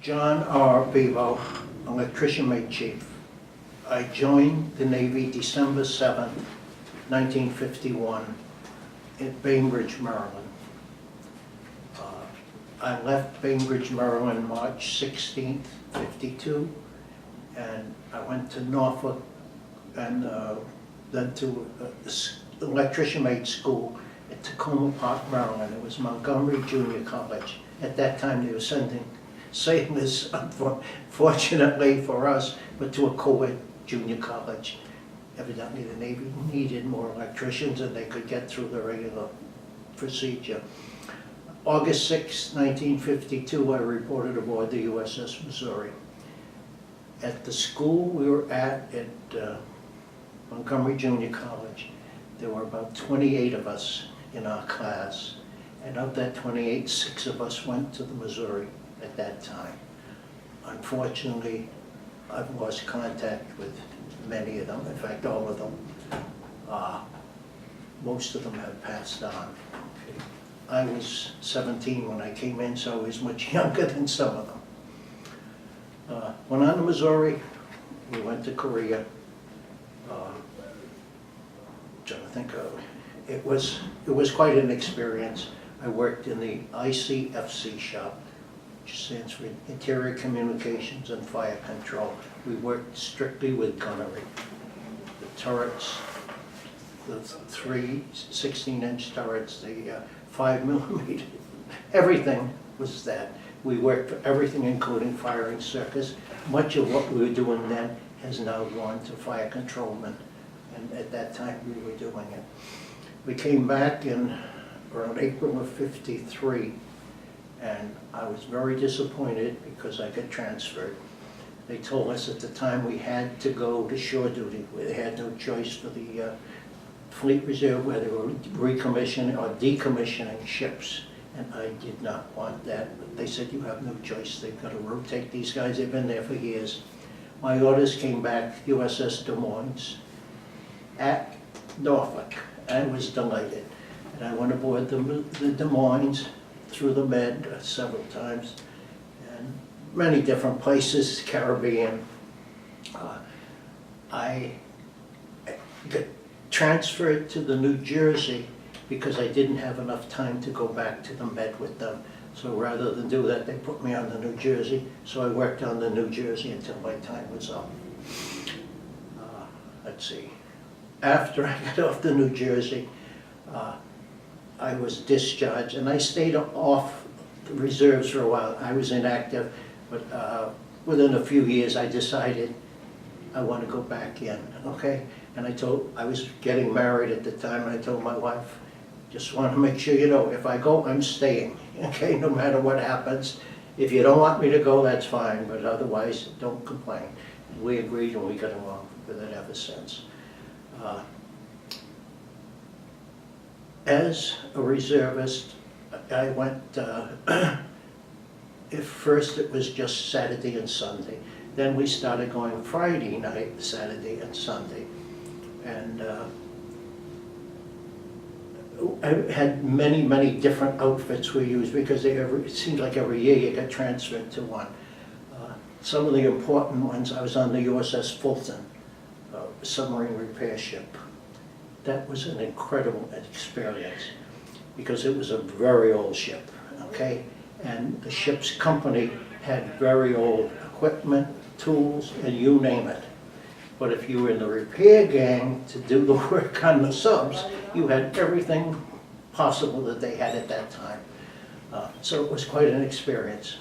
John R. Bibeault, electrician mate chief. I joined the Navy December 7th, 1951 at Bainbridge, Maryland. I left Bainbridge, Maryland, March 16th, 52, and I went to Norfolk and then to electrician mate school at Tacoma Park, Maryland. It was Montgomery Junior College. At that time, they were sending sailors, unfortunately for us, but to a co-ed junior college. Evidently, the Navy needed more electricians, and they could get through the regular procedure. August 6, 1952, I reported aboard the USS Missouri. At the school we were at Montgomery Junior College, there were about 28 of us in our class, and of that 28, 6 of us went to the Missouri at that time. Unfortunately, I've lost contact with many of them, in fact all of them. Most of them have passed on. I was 17 when I came in, so I was much younger than some of them. Went on to Missouri, we went to Korea. Trying to think of, it was quite an experience. I worked in the ICFC shop, which stands for Interior Communications and Fire Control. We worked strictly with gunnery. The turrets, the 3 16-inch turrets, the 5mm, everything was that. We worked for everything, including firing circuits. Much of what we were doing then has now gone to fire controlmen, and at that time we were doing it. We came back in around April of '53, and I was very disappointed because I got transferred. They told us at the time we had to go to shore duty. We had no choice for the Fleet Reserve, where they were recommissioning or decommissioning ships, and I did not want that. But they said, you have no choice, they've got to rotate these guys, they've been there for years. My orders came back, USS Des Moines, at Norfolk. I was delighted. And I went aboard the Des Moines, through the Med several times, and many different places, Caribbean. I got transferred to the New Jersey because I didn't have enough time to go back to the Med with them. So rather than do that, they put me on the New Jersey. So I worked on the New Jersey until my time was up. Let's see. After I got off the New Jersey, I was discharged, and I stayed off the reserves for a while. I was inactive, but within a few years I decided I want to go back in, okay? And I was getting married at the time, and I told my wife, just want to make sure you know, if I go, I'm staying, okay, no matter what happens. If you don't want me to go, that's fine, but otherwise, don't complain. And we agreed, and we got along with it ever since. As a reservist, I went, first it was just Saturday and Sunday. Then we started going Friday night, Saturday and Sunday. And I had many, many different outfits we used because it seemed like every year you got transferred to one. Some of the important ones, I was on the USS Fulton, submarine repair ship. That was an incredible experience because it was a very old ship, okay? And the ship's company had very old equipment, tools, and you name it. But if you were in the repair gang to do the work on the subs, you had everything possible that they had at that time. So it was quite an experience.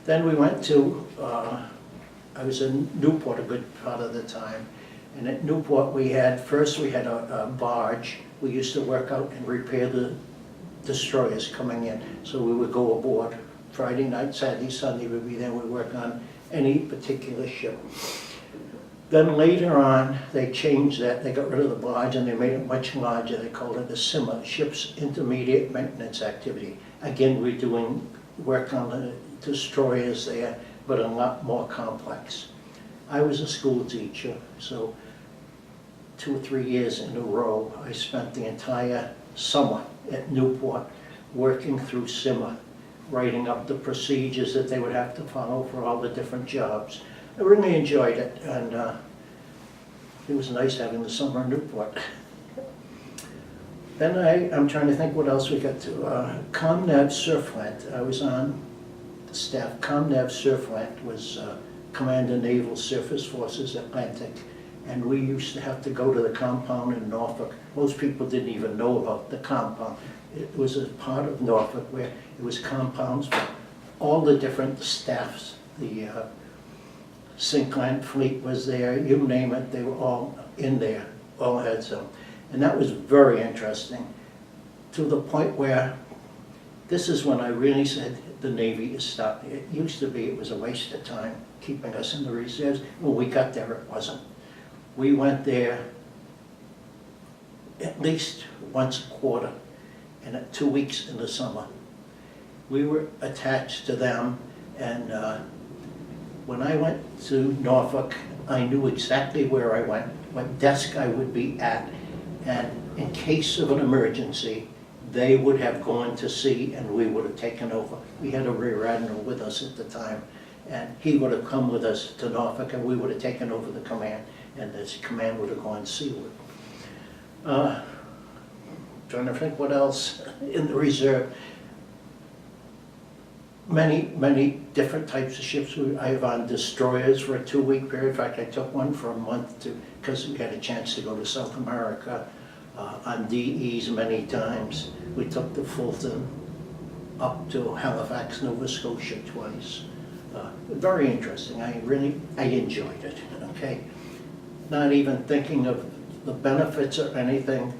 Then we went to, I was in Newport a good part of the time. And at Newport first we had a barge. We used to work out and repair the destroyers coming in. So we would go aboard Friday night, Saturday, Sunday, we'd be there, we'd work on any particular ship. Then later on, they changed that. They got rid of the barge and they made it much larger. They called it a SIMA, Ship's Intermediate Maintenance Activity. Again, we're doing work on the destroyers there, but a lot more complex. I was a school teacher, so 2 or 3 years in a row, I spent the entire summer at Newport working through SIMA writing up the procedures that they would have to follow for all the different jobs. I really enjoyed it, and it was nice having the summer in Newport. Then I'm trying to think what else we got to. ComNav Surfland, I was on the staff. ComNav Surfland was Commander Naval Surface Forces Atlantic, and we used to have to go to the compound in Norfolk. Most people didn't even know about the compound. It was a part of Norfolk where it was compounds for all the different staffs. The Sinclair fleet was there, you name it, they were all in there, all had some. And that was very interesting, to the point where this is when I really said the Navy is stopping. It used to be it was a waste of time keeping us in the reserves. When we got there, it wasn't. We went there at least once a quarter, and 2 weeks in the summer. We were attached to them, and when I went to Norfolk, I knew exactly where I went, what desk I would be at, and in case of an emergency, they would have gone to sea and we would have taken over. We had a rear admiral with us at the time, and he would have come with us to Norfolk and we would have taken over the command, and this command would have gone seaward. Trying to think what else in the reserve. Many different types of ships. I have on destroyers for a 2-week period. In fact, I took one for a month because we had a chance to go to South America. On DEs many times. We took the Fulton up to Halifax, Nova Scotia twice. Very interesting. I enjoyed it. Okay, not even thinking of the benefits or anything.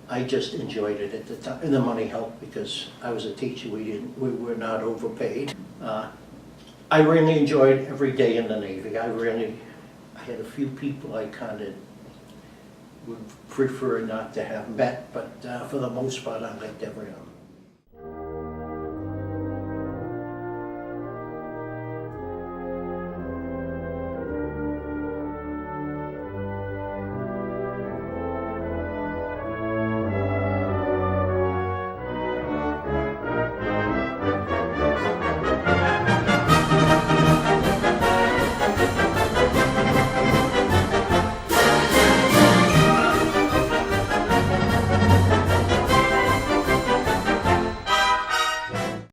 I just enjoyed it at the time, and the money helped because I was a teacher. We were not overpaid. I really enjoyed every day in the Navy. I had a few people I kind of would prefer not to have met, but for the most part, I liked everyone.